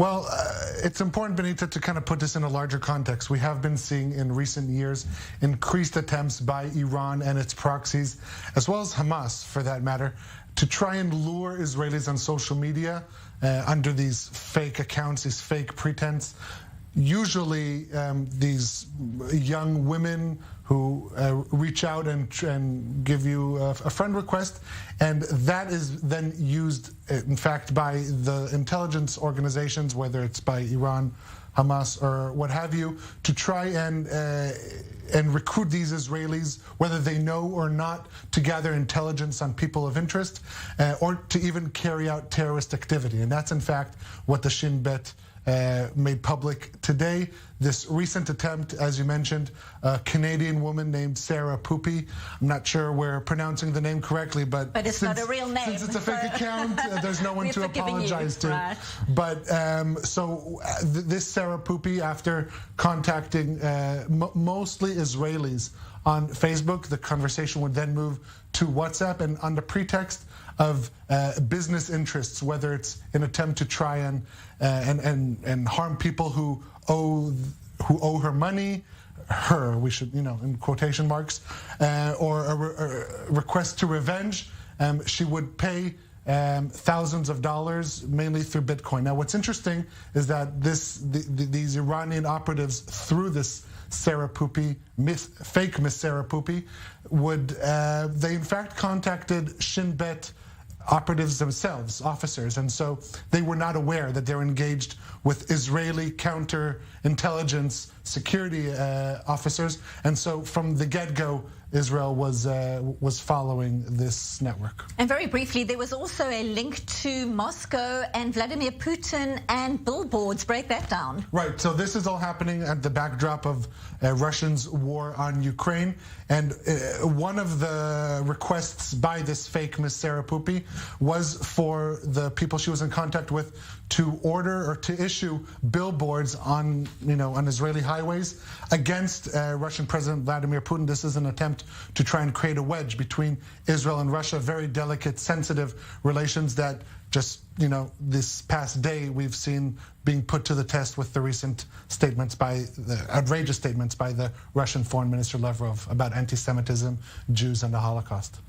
Well, it's important, Benita, to kind of put this in a larger context. We have been seeing in recent years increased attempts by Iran and its proxies, as well as Hamas, for that matter, to try and lure Israelis on social media under these fake accounts, these fake pretense. Usually these young women who reach out and give you a friend request, and that is then used, in fact, by the intelligence organizations, whether it's by Iran, Hamas, or what have you, to try and recruit these Israelis, whether they know or not, to gather intelligence on people of interest, or to even carry out terrorist activity. And that's, in fact, what the Shin Bet made public today. This recent attempt, as you mentioned, a Canadian woman named Sarah Poopy. I'm not sure we're pronouncing the name correctly, but it's not a real name. Since it's a fake account, there's no one to apologize to. Right. But this Sarah Poopy, after contacting mostly Israelis on Facebook, the conversation would then move to WhatsApp, and under pretext of business interests, whether it's an attempt to try and harm people who owe her money, we should, in quotation marks, or a request to revenge, she would pay thousands of dollars, mainly through Bitcoin. Now, what's interesting is that these Iranian operatives, through this Sarah Poopy, fake Miss Sarah Poopy, they in fact contacted Shin Bet operatives themselves, officers, and so they were not aware that they're engaged with Israeli counterintelligence security officers, and so from the get-go, Israel was following this network. And very briefly, there was also a link to Moscow and Vladimir Putin and billboards. Break that down. Right, so this is all happening at the backdrop of Russia's war on Ukraine, and one of the requests by this fake Miss Sarah Poopy was for the people she was in contact with to order or to issue billboards on Israeli highways against Russian President Vladimir Putin. This is an attempt to try and create a wedge between Israel and Russia, very delicate, sensitive relations that just, this past day we've seen being put to the test with the recent statements outrageous statements by the Russian Foreign Minister Lavrov about anti-Semitism, Jews, and the Holocaust.